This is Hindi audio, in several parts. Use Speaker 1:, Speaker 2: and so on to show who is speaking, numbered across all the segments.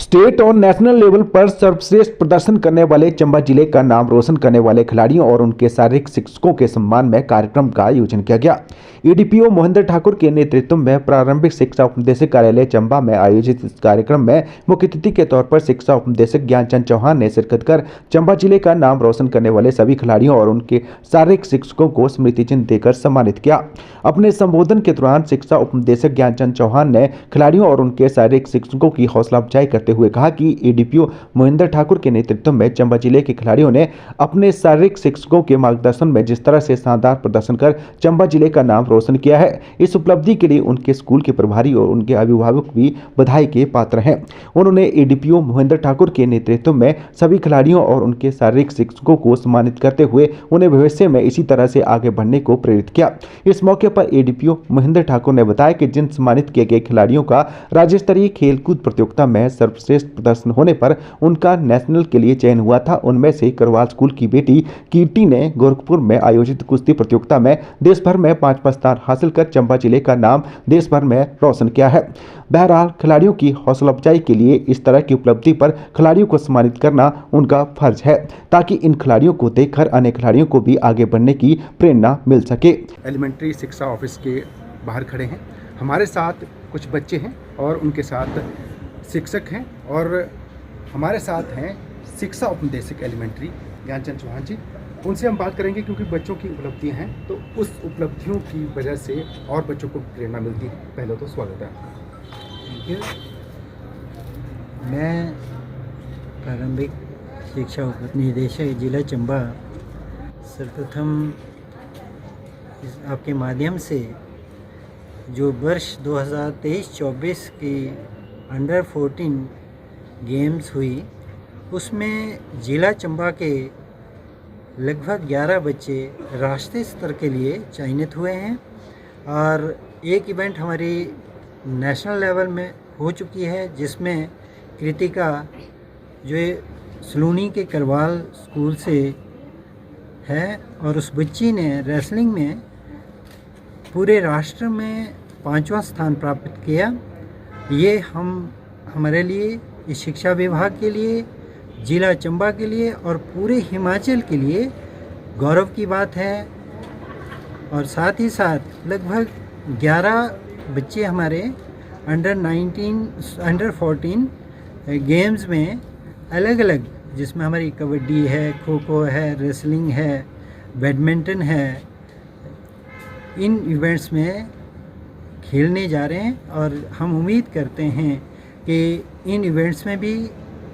Speaker 1: स्टेट और नेशनल लेवल पर सर्वश्रेष्ठ प्रदर्शन करने वाले चंबा जिले का नाम रोशन करने वाले खिलाड़ियों और उनके शारीरिक शिक्षकों के सम्मान में कार्यक्रम का आयोजन किया गया। एडीपीओ महेंद्र ठाकुर के नेतृत्व में प्रारंभिक शिक्षा उपनिदेशक कार्यालय चंबा में आयोजित इस कार्यक्रम में मुख्य अतिथि के तौर पर शिक्षा उपनिदेशक ज्ञानचंद चौहान ने शिरकत कर चंबा जिले का नाम रोशन करने वाले सभी खिलाड़ियों और उनके शारीरिक शिक्षकों को स्मृति चिन्ह देकर सम्मानित किया। अपने संबोधन के दौरान शिक्षा उपनिदेशक ज्ञानचंद चौहान ने खिलाड़ियों और उनके शारीरिक शिक्षकों की हौसला अफजाई करते हुए कहा कि एडीपीओ महेंद्र ठाकुर के नेतृत्व में चंबा जिले के खिलाड़ियों ने अपने शारीरिक शिक्षकों के मार्गदर्शन में जिस तरह से शानदार प्रदर्शन कर चंबा जिले का नाम रोशन किया है, इस उपलब्धि के लिए उनके स्कूल के प्रभारी और उनके अभिभावक भी बधाई के पात्र हैं। उन्होंने एडीपीओ महेंद्र ठाकुर के नेतृत्व में सभी खिलाड़ियों और उनके शारीरिक शिक्षकों को सम्मानित करते हुए उन्हें भविष्य में इसी तरह से आगे बढ़ने को प्रेरित किया। इस मौके पर एडीपीओ महेंद्र ठाकुर ने बताया कि जिन सम्मानित किए गए खिलाड़ियों का राज्य स्तरीय खेलकूद प्रतियोगिता में सर्वश्रेष्ठ प्रदर्शन होने पर उनका नेशनल के लिए चयन हुआ था। उनमें से करवाल स्कूल की बेटी कीर्ति ने गोरखपुर में आयोजित कुश्ती प्रतियोगिता में देश भर में 5वां स्थान हासिल कर चंबा जिले का नाम देश भर में रोशन किया है। बहरहाल खिलाड़ियों की हौसला अफजाई के लिए इस तरह की उपलब्धि पर खिलाड़ियों को सम्मानित करना उनका फर्ज है, ताकि इन खिलाड़ियों को देखकर अन्य खिलाड़ियों को भी आगे बढ़ने की प्रेरणा मिल सके।
Speaker 2: एलिमेंट्री शिक्षा ऑफिस के बाहर खड़े हैं। हमारे साथ कुछ बच्चे हैं और उनके साथ शिक्षक हैं और हमारे साथ हैं शिक्षा उपनिदेशक एलिमेंट्री ज्ञानचंद चौहान जी। उनसे हम बात करेंगे क्योंकि बच्चों की उपलब्धियां हैं तो उस उपलब्धियों की वजह से और बच्चों को प्रेरणा मिलती है। पहले तो स्वागत है आपका।
Speaker 3: Thank you. मैं प्रारंभिक शिक्षा उपनिदेशक जिला चंबा सर्वप्रथम आपके माध्यम से जो वर्ष 2023-24 की अंडर 14 गेम्स हुई उसमें जिला चंबा के लगभग 11 बच्चे राष्ट्रीय स्तर के लिए चयनित हुए हैं और एक इवेंट हमारी नेशनल लेवल में हो चुकी है जिसमें कृतिका जो सलूनी के करवाल स्कूल से है और उस बच्ची ने रेसलिंग में पूरे राष्ट्र में 5वां स्थान प्राप्त किया। ये हमारे लिए, इस शिक्षा विभाग के लिए, जिला चंबा के लिए और पूरे हिमाचल के लिए गौरव की बात है। और साथ ही साथ लगभग 11 बच्चे हमारे अंडर 14 गेम्स में अलग अलग, जिसमें हमारी कबड्डी है, खो खो है, रेसलिंग है, बैडमिंटन है, इन इवेंट्स में खेलने जा रहे हैं और हम उम्मीद करते हैं कि इन इवेंट्स में भी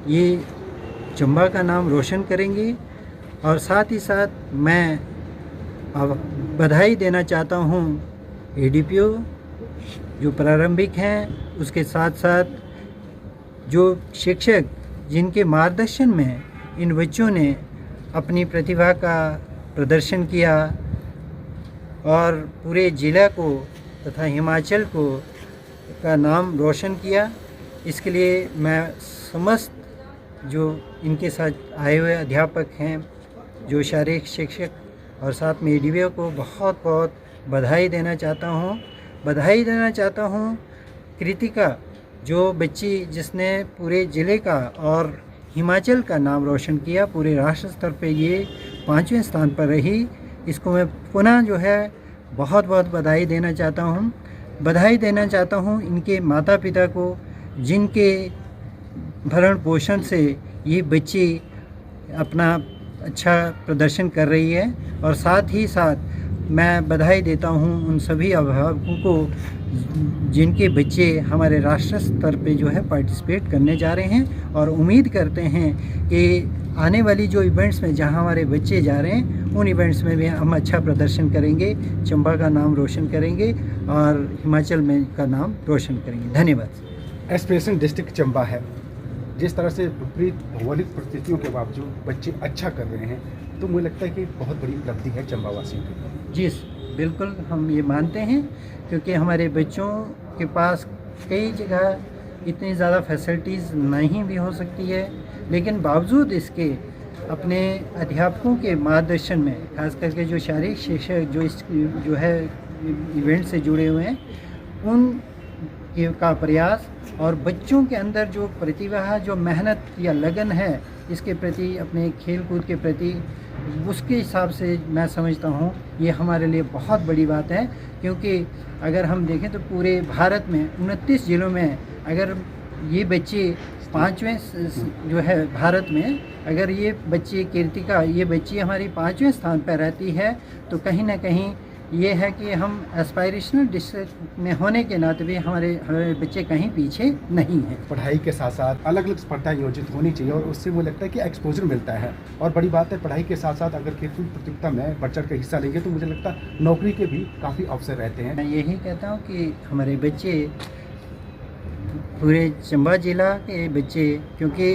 Speaker 3: ये चंबा का नाम रोशन करेंगे। और साथ ही साथ मैं अब बधाई देना चाहता हूँ एडीपीओ जो प्रारंभिक हैं, उसके साथ साथ जो शिक्षक जिनके मार्गदर्शन में इन बच्चों ने अपनी प्रतिभा का प्रदर्शन किया और पूरे ज़िला को तथा हिमाचल को का नाम रोशन किया। इसके लिए मैं समस्त जो इनके साथ आए हुए अध्यापक हैं, जो शारीरिक शिक्षक और साथ में एडीपीओ को बहुत बहुत बधाई देना चाहता हूँ। कृतिका जो बच्ची जिसने पूरे ज़िले का और हिमाचल का नाम रोशन किया, पूरे राष्ट्र स्तर पे ये 5वें स्थान पर रही, इसको मैं पुनः जो है बहुत बहुत बधाई देना चाहता हूँ इनके माता पिता को, जिनके भरण पोषण से ये बच्ची अपना अच्छा प्रदर्शन कर रही है। और साथ ही साथ मैं बधाई देता हूँ उन सभी अभिभावकों को जिनके बच्चे हमारे राष्ट्रीय स्तर पे जो है पार्टिसिपेट करने जा रहे हैं और उम्मीद करते हैं कि आने वाली जो इवेंट्स में जहां हमारे बच्चे जा रहे हैं उन इवेंट्स में भी हम अच्छा प्रदर्शन करेंगे, चंबा का नाम रोशन करेंगे और हिमाचल में का नाम रोशन करेंगे। धन्यवाद।
Speaker 2: एस्पिरेशन डिस्ट्रिक्ट चंबा है। जिस तरह से विपरीत भौगोलिक परिस्थितियों के बावजूद बच्चे अच्छा कर रहे हैं तो मुझे लगता है कि बहुत बड़ी उपलब्धि है चंबा वासियों की।
Speaker 3: जी बिल्कुल, हम ये मानते हैं क्योंकि हमारे बच्चों के पास कई जगह इतनी ज़्यादा फैसिलिटीज़ नहीं भी हो सकती है, लेकिन बावजूद इसके अपने अध्यापकों के मार्गदर्शन में, खास करके जो शारीरिक शिक्षक जो है इवेंट से जुड़े हुए हैं, उन का प्रयास और बच्चों के अंदर जो प्रतिभा है, जो मेहनत या लगन है इसके प्रति, अपने खेल कूद के प्रति, उसके हिसाब से मैं समझता हूँ ये हमारे लिए बहुत बड़ी बात है। क्योंकि अगर हम देखें तो पूरे भारत में 29 जिलों में अगर ये बच्चे 5वें जो है भारत में, अगर ये बच्चे कीर्तिका, ये बच्ची हमारी 5वें स्थान पर रहती है तो कहीं ना कहीं ये है कि हम एस्पायरेशनल डिस्ट्रिक्ट में होने के नाते भी हमारे बच्चे कहीं पीछे नहीं हैं।
Speaker 2: पढ़ाई के साथ साथ अलग अलग स्पर्धा आयोजित होनी चाहिए और उससे मुझे लगता है कि एक्सपोजर मिलता है। और बड़ी बात है, पढ़ाई के साथ साथ अगर खेलकूद प्रतियोगिता में बढ़ चढ़ कर हिस्सा लेंगे तो मुझे लगता है नौकरी के भी काफ़ी अवसर रहते हैं।
Speaker 3: मैं यही कहता हूँ कि हमारे बच्चे, पूरे चंबा जिला के बच्चे, क्योंकि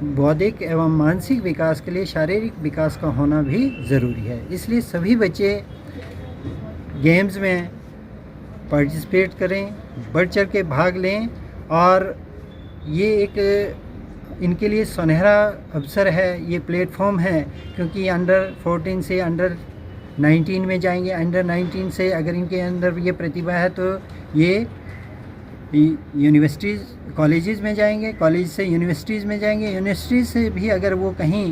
Speaker 3: बौद्धिक एवं मानसिक विकास के लिए शारीरिक विकास का होना भी ज़रूरी है, इसलिए सभी बच्चे गेम्स में पार्टिसिपेट करें, बढ़ चढ़ के भाग लें। और ये एक इनके लिए सुनहरा अवसर है, ये प्लेटफॉर्म है, क्योंकि अंडर 14 से अंडर 19 में जाएंगे, अंडर 19 से अगर इनके अंदर ये प्रतिभा है तो ये यूनिवर्सिटीज़ कॉलेजेस में जाएंगे, कॉलेज से यूनिवर्सिटीज़ में जाएंगे, यूनिवर्सिटीज़ से भी अगर वो कहीं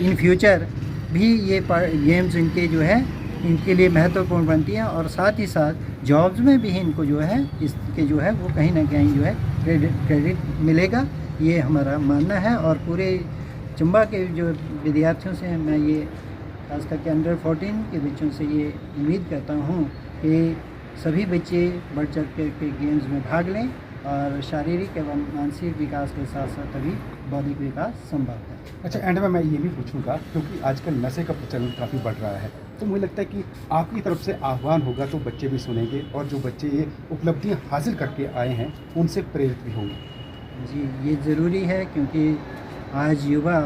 Speaker 3: इन फ्यूचर भी ये गेम्स इनके जो है इनके लिए महत्वपूर्ण बनती हैं। और साथ ही साथ जॉब्स में भी इनको जो है इसके जो है वो कहीं ना कहीं जो है क्रेडिट मिलेगा, ये हमारा मानना है। और पूरे चंबा के जो विद्यार्थियों से मैं ये खास करके अंडर 14 के बच्चों से ये उम्मीद करता हूँ कि सभी बच्चे बढ़ चढ़ के गेम्स में भाग लें और शारीरिक एवं मानसिक विकास के साथ साथ तभी बौद्धिक विकास संभव है।
Speaker 2: अच्छा, एंड में मैं ये भी पूछूंगा, क्योंकि आजकल नशे का प्रचलन काफ़ी बढ़ रहा है, तो मुझे लगता है कि आपकी तरफ से आह्वान होगा तो बच्चे भी सुनेंगे और जो बच्चे ये उपलब्धियां हासिल करके आए हैं उनसे प्रेरित भी होंगे।
Speaker 3: जी, ये ज़रूरी है, क्योंकि आज युवा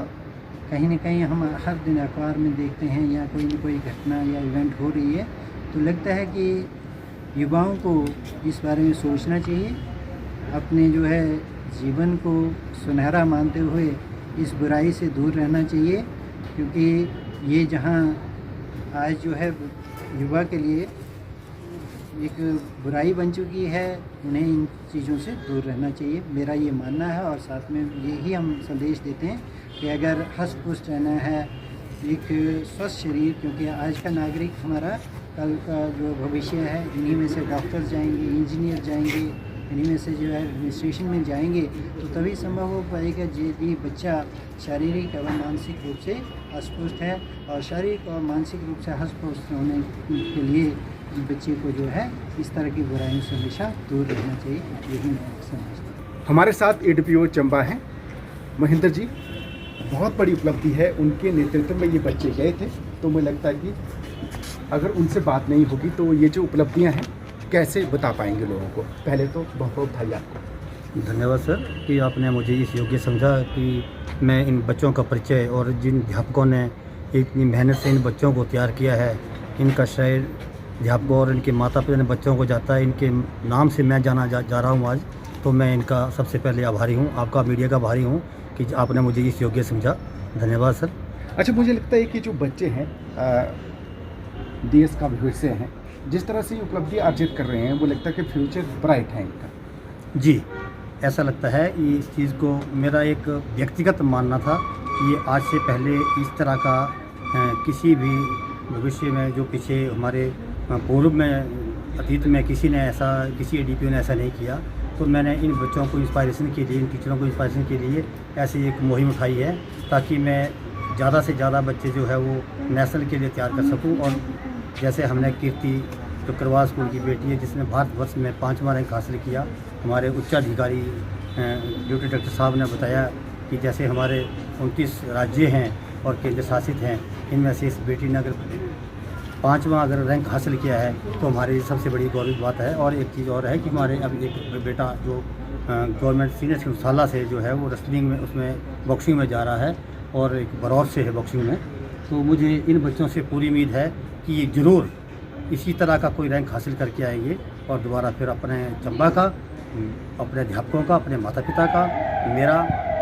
Speaker 3: कहीं ना कहीं हम हर दिन अखबार में देखते हैं या कोई न कोई घटना या इवेंट हो रही है तो लगता है कि युवाओं को इस बारे में सोचना चाहिए, अपने जो है जीवन को सुनहरा मानते हुए इस बुराई से दूर रहना चाहिए। क्योंकि ये जहाँ आज जो है युवा के लिए एक बुराई बन चुकी है, उन्हें इन चीज़ों से दूर रहना चाहिए, मेरा ये मानना है। और साथ में यही हम संदेश देते हैं कि अगर हष्ट पुष्ट रहना है, एक स्वस्थ शरीर, क्योंकि आज का नागरिक हमारा कल का जो भविष्य है, इन्हीं में से डॉक्टर जाएंगे, इंजीनियर जाएंगे, इन्हीं में से जो है एडमिनिस्ट्रेशन में जाएंगे, तो तभी संभव हो पाएगा यदि बच्चा शारीरिक एवं मानसिक रूप से अस्पुष्ट है। और शारीरिक और मानसिक रूप से अस्पुष्ट होने के लिए बच्चे को जो है इस तरह की बुराइयों से हमेशा दूर रहना चाहिए, यही मैं समझता हूँ।
Speaker 2: हमारे साथ एडीपीओ चंबा हैं महेंद्र जी, बहुत बड़ी उपलब्धि है, उनके नेतृत्व में ये बच्चे गए थे, तो मुझे लगता है कि अगर उनसे बात नहीं होगी तो ये जो उपलब्धियां हैं कैसे बता पाएंगे लोगों को। पहले तो बहुत बहुत बधाई आपको।
Speaker 4: धन्यवाद सर कि आपने मुझे इस योग्य समझा कि मैं इन बच्चों का परिचय और जिन अध्यापकों ने इतनी मेहनत से इन बच्चों को तैयार किया है, इनका श्रेय अध्यापकों और इनके माता पिता ने बच्चों को जाता है, इनके नाम से मैं जाना जा रहा हूँ आज, तो मैं इनका सबसे पहले आभारी हूँ, आपका मीडिया का आभारी हूँ कि आपने मुझे इस योग्य समझा। धन्यवाद सर।
Speaker 2: अच्छा, मुझे लगता है कि जो बच्चे हैं देश का भविष्य हैं, जिस तरह से उपलब्धि अर्जित कर रहे हैं, वो लगता है कि फ्यूचर ब्राइट है इनका।
Speaker 4: जी, ऐसा लगता है। इस चीज़ को मेरा एक व्यक्तिगत मानना था कि ये आज से पहले इस तरह का किसी भी भविष्य में, जो पीछे हमारे पूर्व में अतीत में किसी एडीपीओ ने ऐसा नहीं किया, तो मैंने इन बच्चों को इंस्पायरेशन के लिए, इन टीचरों को इंस्पायरेशन के लिए ऐसी एक मुहिम उठाई है ताकि मैं ज़्यादा से ज़्यादा बच्चे जो है वो नेशनल के लिए तैयार कर सकूं। और जैसे हमने कीर्ति जो करवाल स्कूल की बेटी है जिसने भारतवर्ष में 5वां रैंक हासिल किया, हमारे उच्चाधिकारी ड्यूटी डायरेक्टर साहब ने बताया कि जैसे हमारे 29 राज्य हैं और केंद्र शासित हैं, इनमें से इस बेटी ने अगर 5वां रैंक हासिल किया है तो हमारी सबसे बड़ी गौरव बात है। और एक चीज़ और है कि हमारे अब एक बेटा जो गवर्नमेंट सीनियर संस्थाला से जो है वो रेसलिंग में, उसमें बॉक्सिंग में जा रहा है और एक बरौर से है बॉक्सिंग में। तो मुझे इन बच्चों से पूरी उम्मीद है कि ये ज़रूर इसी तरह का कोई रैंक हासिल करके आएंगे और दोबारा फिर अपने चंबा का, अपने अध्यापकों का, अपने माता पिता का, मेरा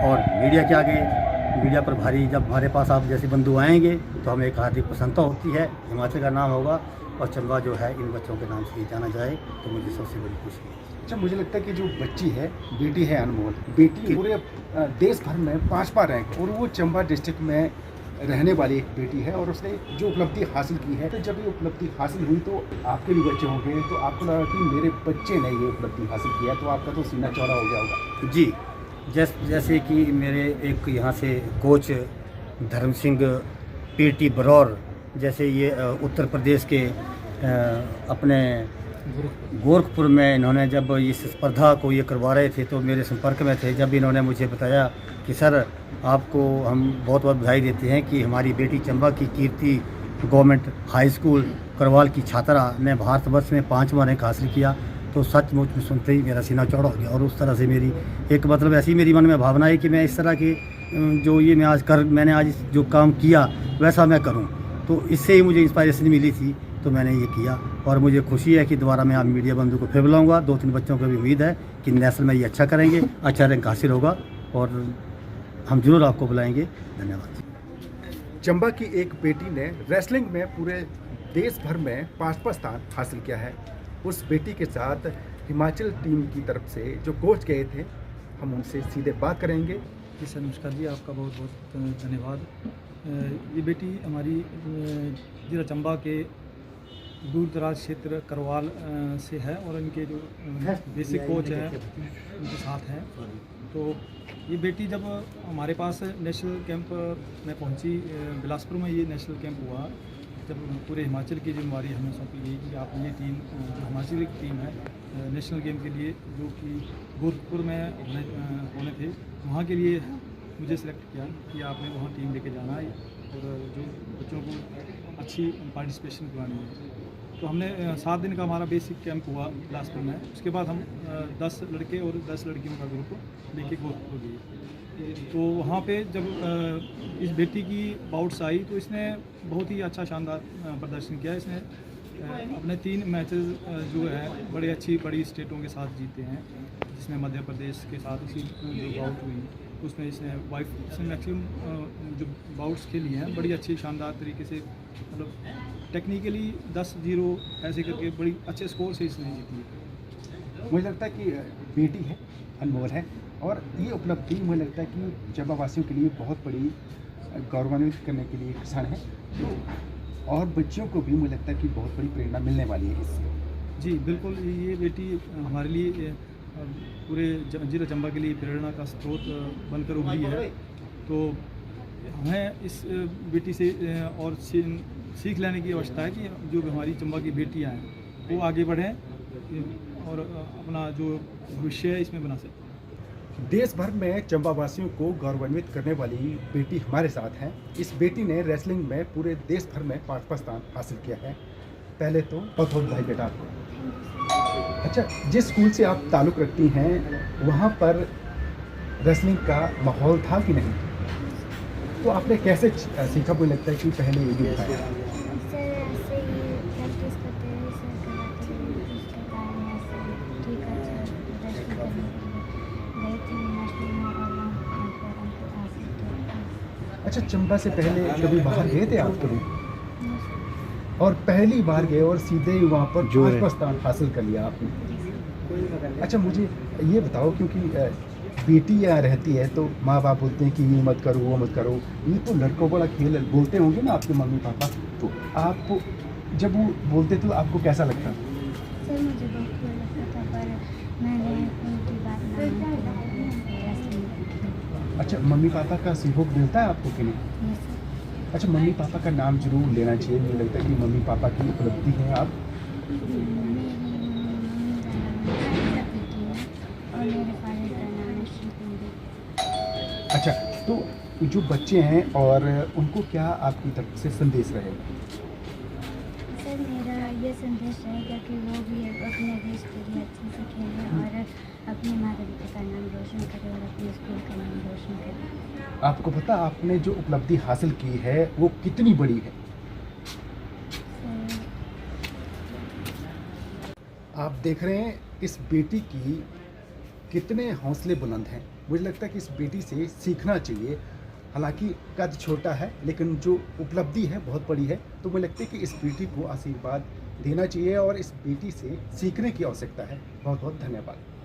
Speaker 4: और मीडिया के आगे मीडिया प्रभारी जब हमारे पास आप जैसे बंधु आएंगे तो हमें एक हार्दिक प्रसन्नता होती है, हिमाचल का नाम होगा और चंबा जो है इन बच्चों के नाम से ही जाना जाए, तो मुझे सबसे बड़ी खुशी है।
Speaker 2: अच्छा, मुझे लगता है कि जो बच्ची है, बेटी है अनमोल, बेटी पूरे देश भर में 5वां रैंक, और वो चंबा डिस्ट्रिक्ट में रहने वाली एक बेटी है और उसने जो उपलब्धि हासिल की है, तो जब ये उपलब्धि हासिल हुई तो आपके भी बच्चे होंगे, तो आपको लगा कि मेरे बच्चे ने ये उपलब्धि हासिल किया, तो आपका तो सीना चौड़ा हो गया होगा।
Speaker 4: जी, जैसे कि मेरे एक यहाँ से कोच धर्म सिंह पीटी बरौर, जैसे ये उत्तर प्रदेश के अपने गोरखपुर में इन्होंने जब इस स्पर्धा को ये करवा रहे थे तो मेरे संपर्क में थे। जब इन्होंने मुझे बताया कि सर आपको हम बहुत बहुत बधाई देते हैं कि हमारी बेटी चंबा की कीर्ति गवर्नमेंट हाई स्कूल करवाल की छात्रा ने भारतवर्ष में 5वां रैंक हासिल किया, तो सचमुच में सुनते ही मेरा सीना चौड़ा हो गया। और उस तरह से मेरी एक मतलब ऐसी मेरी मन में भावना है कि मैं इस तरह की जो ये मैंने आज जो काम किया वैसा मैं करूं, तो इससे ही मुझे इंस्पायरेशन मिली थी, तो मैंने ये किया। और मुझे खुशी है कि दोबारा मैं आप मीडिया बंधु को फिर बुलाऊंगा। 2-3 बच्चों को भी उम्मीद है कि नेशनल में ये अच्छा करेंगे, अच्छा रैंक हासिल होगा और हम जरूर आपको बुलाएंगे। धन्यवाद।
Speaker 2: चंबा की एक बेटी ने रेसलिंग में पूरे देश भर में 5वां स्थान हासिल किया है। उस बेटी के साथ हिमाचल टीम की तरफ से जो कोच गए थे, हम उनसे सीधे बात करेंगे।
Speaker 5: जी सर, नमस्कार जी, आपका बहुत बहुत धन्यवाद। ये बेटी हमारी जिला चंबा के दूर दराज क्षेत्र करवाल से है और इनके जो बेसिक कोच हैं उनके साथ हैं। तो ये बेटी जब हमारे पास नेशनल कैंप में पहुंची, बिलासपुर में ये नेशनल कैंप हुआ, जब पूरे हिमाचल की जिम्मेवारी हमें सौंपी गई कि आप ये टीम जो हिमाचल की टीम है नेशनल गेम के लिए जो कि गोरखपुर में होने थे, वहाँ के लिए मुझे सिलेक्ट किया कि आपने वहाँ टीम लेके जाना है और जो बच्चों को अच्छी पार्टिसिपेशन करवानी है। तो हमने 7 दिन का हमारा बेसिक कैंप हुआ बिलासपुर में। उसके बाद हम 10 लड़के और 10 लड़कियों का ग्रुप लेके गोरखपुर गए। तो वहाँ पे जब इस बेटी की बाउट्स आई तो इसने बहुत ही अच्छा शानदार प्रदर्शन किया। इसने अपने 3 मैचेस जो है बड़ी स्टेटों के साथ जीते हैं, जिसमें मध्य प्रदेश के साथ उसकी जो बाउट हुई उसमें इसने मैक्सिमम जो बाउट्स खेली हैं बड़ी अच्छी शानदार तरीके से, मतलब टेक्निकली 10-0 ऐसे करके बड़ी अच्छे स्कोर से इसने जीती।
Speaker 2: मुझे लगता है कि बेटी है, अनमोल है, और ये उपलब्धि मुझे लगता है कि चंबा वासियों के लिए बहुत बड़ी गौरवान्वित करने के लिए क्षण है, तो और बच्चियों को भी मुझे लगता है कि बहुत बड़ी प्रेरणा मिलने वाली है इससे।
Speaker 5: जी बिल्कुल, ये बेटी हमारे लिए पूरे जिला चंबा के लिए प्रेरणा का स्रोत बनकर उभरी है। तो हमें इस बेटी से और सीख लेने की आवश्यकता है कि जो हमारी चंबा की बेटियां हैं वो आगे बढ़ें और अपना जो भविष्य है इसमें बना सकें।
Speaker 2: देश भर में चंबा वासियों को गौरवान्वित करने वाली बेटी हमारे साथ हैं। इस बेटी ने रेसलिंग में पूरे देश भर में 5वां स्थान हासिल किया है। पहले तो बहुत बहुत बधाई बेटा आपको। अच्छा, जिस स्कूल से आप ताल्लुक़ रखती हैं वहाँ पर रेसलिंग का माहौल था कि नहीं, तो आपने कैसे सीखा? मुझे लगता है कि पहले ये भी बताया।
Speaker 6: सर ऐसे ही प्रैक्टिस करते हैं, सर कराते हैं, उसके कारण ऐसे ठीक अच्छा रेस्ट करने के लिए गए थे नेशनल में और वहाँ पर हासिल किया।
Speaker 2: अच्छा, चंबा से पहले कभी बाहर गए थे आप कभी? और पहली बार गए और सीधे ही वहाँ पर 5वां स्थान हासिल कर लिया आपने। अच्छा, मुझे ये बताओ, क्योंकि बेटी यहाँ रहती है तो माँ बाप बोलते हैं कि ये मत करो वो मत करो, ये तो लड़कों वाला खेल है, बोलते होंगे ना आपके मम्मी पापा, तो आप जब वो बोलते तो आपको कैसा लगता?
Speaker 6: सर मुझे बहुत बुरा लगता था, पर मैंने उनकी बात मानी।
Speaker 2: अच्छा, मम्मी पापा का सहयोग मिलता है आपको कि नहीं? अच्छा, मम्मी पापा का नाम जरूर लेना चाहिए। मुझे लगता है कि मम्मी पापा की उपलब्धि है आप। अच्छा, तो जो बच्चे हैं और उनको क्या आपकी तरफ से संदेश रहेगा?
Speaker 6: सर मेरा ये संदेश रहेगा कि वो भी अपने देश के लिए अच्छे से खेलें और अपने माता पिता का नाम रोशन करें और अपने स्कूल का नाम रोशन करें।
Speaker 2: आपको पता आपने जो उपलब्धि हासिल की है वो कितनी बड़ी है? आप देख रहे हैं इस बेटी की कितने हौसले बुलंद हैं। मुझे लगता है कि इस बेटी से सीखना चाहिए हालांकि कद छोटा है लेकिन जो उपलब्धि है बहुत बड़ी है। तो मुझे लगता है कि इस बेटी को आशीर्वाद देना चाहिए और इस बेटी से सीखने की आवश्यकता है। बहुत बहुत धन्यवाद।